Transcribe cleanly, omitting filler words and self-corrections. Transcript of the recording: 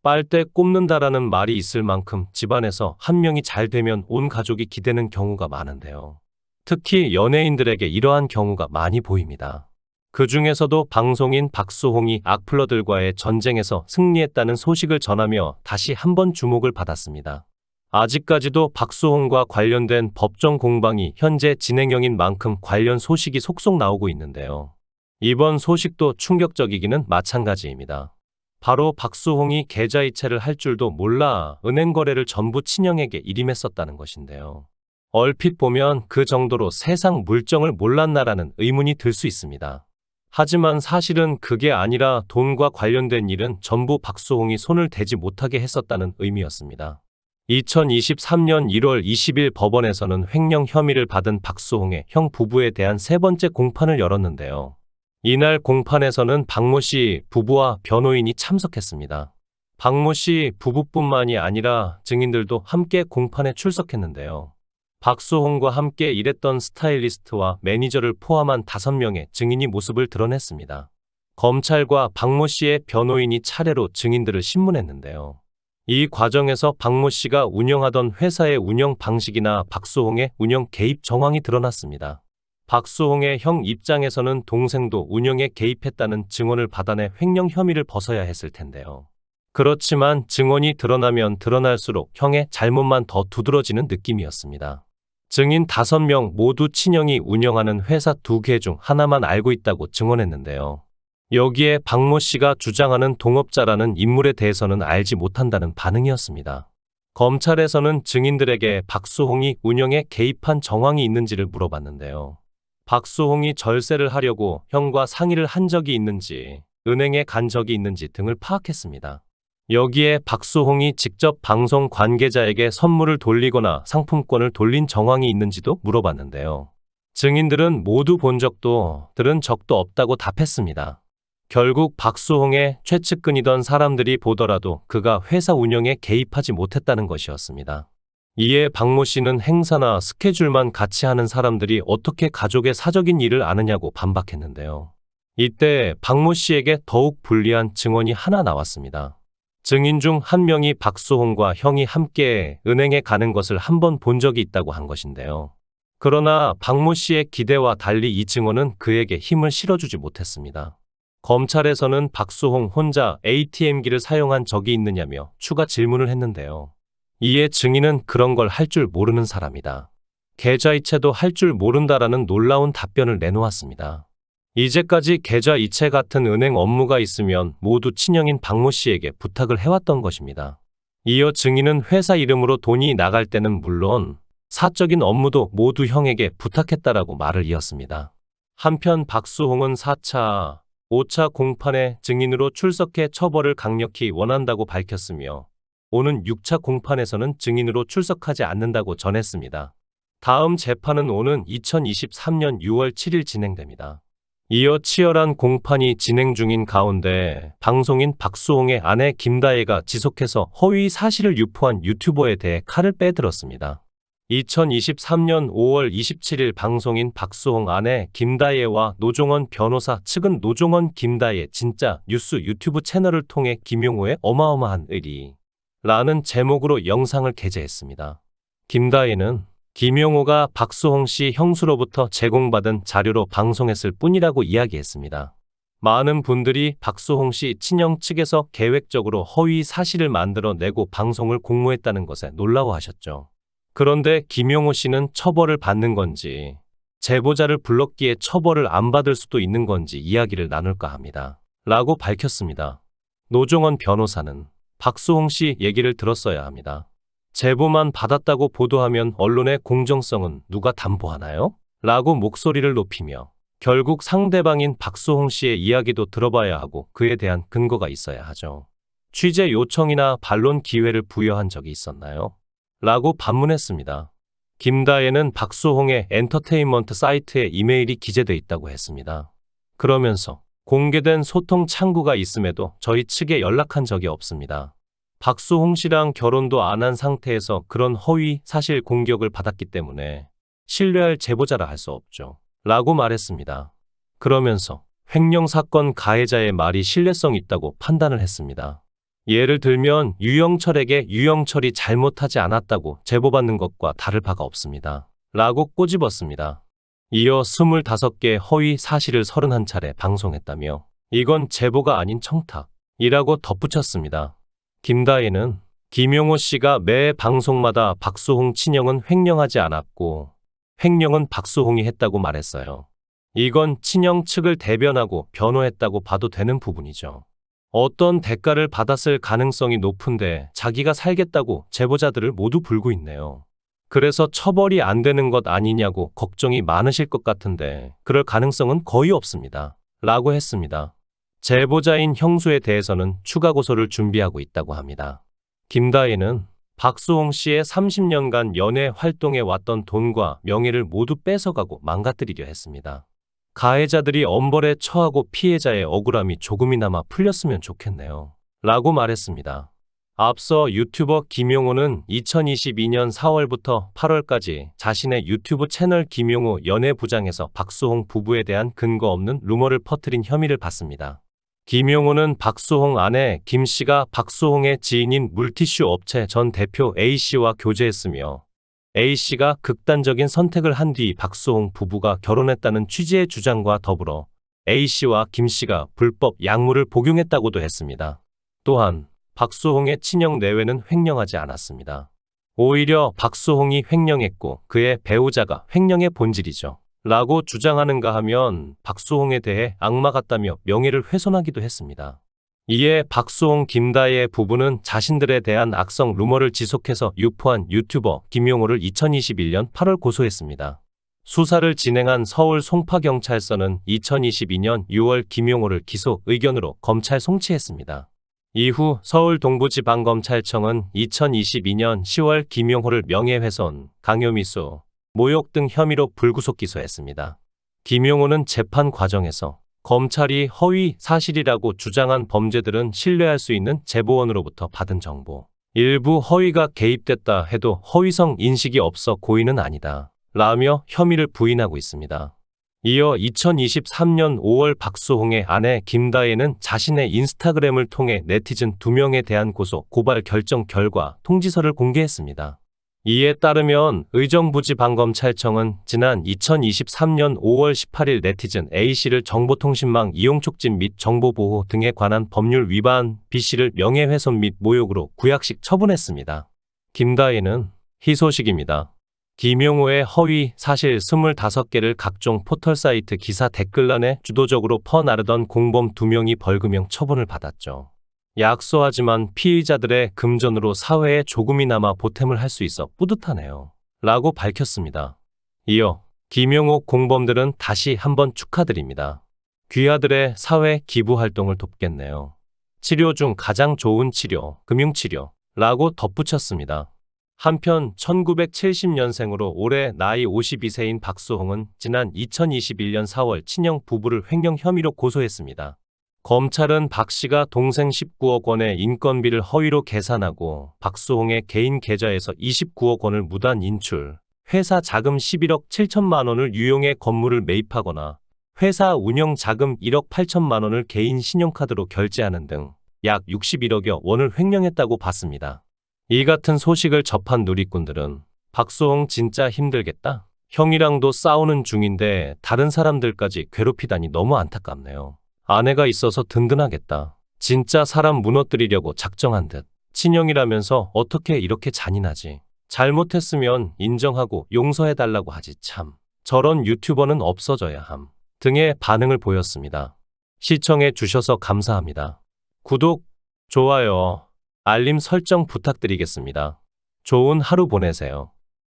빨대 꼽는다라는 말이 있을 만큼 집안에서 한 명이 잘 되면 온 가족이 기대는 경우가 많은데요. 특히 연예인들에게 이러한 경우가 많이 보입니다. 그 중에서도 방송인 박수홍이 악플러들과의 전쟁에서 승리했다는 소식을 전하며 다시 한번 주목을 받았습니다. 아직까지도 박수홍과 관련된 법정 공방이 현재 진행형인 만큼 관련 소식이 속속 나오고 있는데요. 이번 소식도 충격적이기는 마찬가지입니다. 바로 박수홍이 계좌이체를 할 줄도 몰라 은행 거래를 전부 친형에게 일임했었다는 것인데요. 얼핏 보면 그 정도로 세상 물정을 몰랐나라는 의문이 들 수 있습니다. 하지만 사실은 그게 아니라 돈과 관련된 일은 전부 박수홍이 손을 대지 못하게 했었다는 의미였습니다. 2023년 1월 20일 법원에서는 횡령 혐의를 받은 박수홍의 형 부부에 대한 세 번째 공판을 열었는데요. 이날 공판에서는 박모 씨 부부와 변호인이 참석했습니다. 박모 씨 부부뿐만이 아니라 증인들도 함께 공판에 출석했는데요. 박수홍과 함께 일했던 스타일리스트와 매니저를 포함한 5명의 증인이 모습을 드러냈습니다. 검찰과 박모 씨의 변호인이 차례로 증인들을 신문했는데요. 이 과정에서 박모 씨가 운영하던 회사의 운영 방식이나 박수홍의 운영 개입 정황이 드러났습니다. 박수홍의 형 입장에서는 동생도 운영에 개입했다는 증언을 받아내 횡령 혐의를 벗어야 했을 텐데요. 그렇지만 증언이 드러나면 드러날수록 형의 잘못만 더 두드러지는 느낌이었습니다. 증인 5명 모두 친형이 운영하는 회사 2개 중 하나만 알고 있다고 증언했는데요. 여기에 박모 씨가 주장하는 동업자라는 인물에 대해서는 알지 못한다는 반응이었습니다. 검찰에서는 증인들에게 박수홍이 운영에 개입한 정황이 있는지를 물어봤는데요. 박수홍이 절세를 하려고 형과 상의를 한 적이 있는지, 은행에 간 적이 있는지 등을 파악했습니다. 여기에 박수홍이 직접 방송 관계자에게 선물을 돌리거나 상품권을 돌린 정황이 있는지도 물어봤는데요. 증인들은 모두 본 적도 들은 적도 없다고 답했습니다. 결국 박수홍의 최측근이던 사람들이 보더라도 그가 회사 운영에 개입하지 못했다는 것이었습니다. 이에 박모 씨는 행사나 스케줄만 같이 하는 사람들이 어떻게 가족의 사적인 일을 아느냐고 반박했는데요. 이때 박모 씨에게 더욱 불리한 증언이 하나 나왔습니다. 증인 중 한 명이 박수홍과 형이 함께 은행에 가는 것을 한 번 본 적이 있다고 한 것인데요. 그러나 박모 씨의 기대와 달리 이 증언은 그에게 힘을 실어주지 못했습니다. 검찰에서는 박수홍 혼자 ATM기를 사용한 적이 있느냐며 추가 질문을 했는데요. 이에 증인은 그런 걸 할 줄 모르는 사람이다. 계좌이체도 할 줄 모른다라는 놀라운 답변을 내놓았습니다. 이제까지 계좌이체 같은 은행 업무가 있으면 모두 친형인 박모 씨에게 부탁을 해왔던 것입니다. 이어 증인은 회사 이름으로 돈이 나갈 때는 물론 사적인 업무도 모두 형에게 부탁했다라고 말을 이었습니다. 한편 박수홍은 4차, 5차 공판에 증인으로 출석해 처벌을 강력히 원한다고 밝혔으며 오는 6차 공판에서는 증인으로 출석하지 않는다고 전했습니다. 다음 재판은 오는 2023년 6월 7일 진행됩니다. 이어 치열한 공판이 진행 중인 가운데 방송인 박수홍의 아내 김다혜가 지속해서 허위 사실을 유포한 유튜버에 대해 칼을 빼들었습니다. 2023년 5월 27일 방송인 박수홍 아내 김다혜와 노종원 변호사 측은 노종원 김다혜 진짜 뉴스 유튜브 채널을 통해 김용호의 어마어마한 의리 라는 제목으로 영상을 게재했습니다. 김다혜는 김용호가 박수홍 씨 형수로부터 제공받은 자료로 방송했을 뿐이라고 이야기했습니다. 많은 분들이 박수홍 씨 친형 측에서 계획적으로 허위 사실을 만들어내고 방송을 공모했다는 것에 놀라워하셨죠. 그런데 김용호 씨는 처벌을 받는 건지, 제보자를 불렀기에 처벌을 안 받을 수도 있는 건지 이야기를 나눌까 합니다. 라고 밝혔습니다. 노종원 변호사는 박수홍 씨 얘기를 들었어야 합니다. 제보만 받았다고 보도하면 언론의 공정성은 누가 담보하나요? 라고 목소리를 높이며 결국 상대방인 박수홍 씨의 이야기도 들어봐야 하고 그에 대한 근거가 있어야 하죠. 취재 요청이나 반론 기회를 부여한 적이 있었나요? 라고 반문했습니다. 김다혜는 박수홍의 엔터테인먼트 사이트에 이메일이 기재돼 있다고 했습니다. 그러면서 공개된 소통 창구가 있음에도 저희 측에 연락한 적이 없습니다. 박수홍 씨랑 결혼도 안 한 상태에서 그런 허위 사실 공격을 받았기 때문에 신뢰할 제보자라 할 수 없죠. 라고 말했습니다. 그러면서 횡령 사건 가해자의 말이 신뢰성 있다고 판단을 했습니다. 예를 들면 유영철에게 유영철이 잘못하지 않았다고 제보받는 것과 다를 바가 없습니다. 라고 꼬집었습니다. 이어 25개의 허위 사실을 31차례 방송했다며 이건 제보가 아닌 청탁이라고 덧붙였습니다. 김다혜는 김용호 씨가 매 방송마다 박수홍 친형은 횡령하지 않았고 횡령은 박수홍이 했다고 말했어요. 이건 친형 측을 대변하고 변호했다고 봐도 되는 부분이죠. 어떤 대가를 받았을 가능성이 높은데 자기가 살겠다고 제보자들을 모두 불고 있네요. 그래서 처벌이 안 되는 것 아니냐고 걱정이 많으실 것 같은데 그럴 가능성은 거의 없습니다. 라고 했습니다. 제보자인 형수에 대해서는 추가 고소를 준비하고 있다고 합니다. 김다혜는 박수홍 씨의 30년간 연애 활동에 왔던 돈과 명예를 모두 뺏어가고 망가뜨리려 했습니다. 가해자들이 엄벌에 처하고 피해자의 억울함이 조금이나마 풀렸으면 좋겠네요. 라고 말했습니다. 앞서 유튜버 김용호는 2022년 4월부터 8월까지 자신의 유튜브 채널 김용호 연애부장에서 박수홍 부부에 대한 근거 없는 루머를 퍼뜨린 혐의를 받습니다. 김용호는 박수홍 아내 김 씨가 박수홍의 지인인 물티슈 업체 전 대표 A 씨와 교제했으며 A 씨가 극단적인 선택을 한 뒤 박수홍 부부가 결혼했다는 취지의 주장과 더불어 A 씨와 김 씨가 불법 약물을 복용했다고도 했습니다. 또한 박수홍의 친형 내외는 횡령하지 않았습니다. 오히려 박수홍이 횡령했고 그의 배우자가 횡령의 본질이죠. 라고 주장하는가 하면 박수홍에 대해 악마 같다며 명예를 훼손하기도 했습니다. 이에 박수홍 김다혜 부부는 자신들에 대한 악성 루머를 지속해서 유포한 유튜버 김용호를 2021년 8월 고소했습니다. 수사를 진행한 서울 송파경찰서는 2022년 6월 김용호를 기소 의견으로 검찰 송치했습니다. 이후 서울 동부지방검찰청은 2022년 10월 김용호를 명예훼손, 강요미수, 모욕 등 혐의로 불구속 기소했습니다. 김용호는 재판 과정에서 검찰이 허위 사실이라고 주장한 범죄들은 신뢰할 수 있는 제보원으로부터 받은 정보, 일부 허위가 개입됐다 해도 허위성 인식이 없어 고의는 아니다 라며 혐의를 부인하고 있습니다. 이어 2023년 5월 박수홍의 아내 김다혜는 자신의 인스타그램을 통해 네티즌 2명에 대한 고소, 고발 결정 결과 통지서를 공개했습니다. 이에 따르면 의정부지방검찰청은 지난 2023년 5월 18일 네티즌 A씨를 정보통신망 이용 촉진 및 정보보호 등에 관한 법률 위반, B씨를 명예훼손 및 모욕으로 구약식 처분했습니다. 김다혜는 희소식입니다. 김용호의 허위 사실 25개를 각종 포털사이트 기사 댓글란에 주도적으로 퍼나르던 공범 2명이 벌금형 처분을 받았죠. 약소하지만 피의자들의 금전으로 사회에 조금이나마 보탬을 할 수 있어 뿌듯하네요. 라고 밝혔습니다. 이어 김용호 공범들은 다시 한번 축하드립니다. 귀하들의 사회 기부 활동을 돕겠네요. 치료 중 가장 좋은 치료, 금융치료. 라고 덧붙였습니다. 한편 1970년생으로 올해 나이 52세인 박수홍은 지난 2021년 4월 친형 부부를 횡령 혐의로 고소했습니다. 검찰은 박 씨가 동생 19억 원의 인건비를 허위로 계산하고 박수홍의 개인 계좌에서 29억 원을 무단 인출, 회사 자금 11억 7천만 원을 유용해 건물을 매입하거나 회사 운영 자금 1억 8천만 원을 개인 신용카드로 결제하는 등 약 61억여 원을 횡령했다고 봤습니다. 이 같은 소식을 접한 누리꾼들은 박수홍 진짜 힘들겠다. 형이랑도 싸우는 중인데 다른 사람들까지 괴롭히다니 너무 안타깝네요. 아내가 있어서 든든하겠다. 진짜 사람 무너뜨리려고 작정한 듯. 친형이라면서 어떻게 이렇게 잔인하지. 잘못했으면 인정하고 용서해달라고 하지 참. 저런 유튜버는 없어져야 함. 등의 반응을 보였습니다. 시청해 주셔서 감사합니다. 구독, 좋아요, 알림 설정 부탁드리겠습니다. 좋은 하루 보내세요.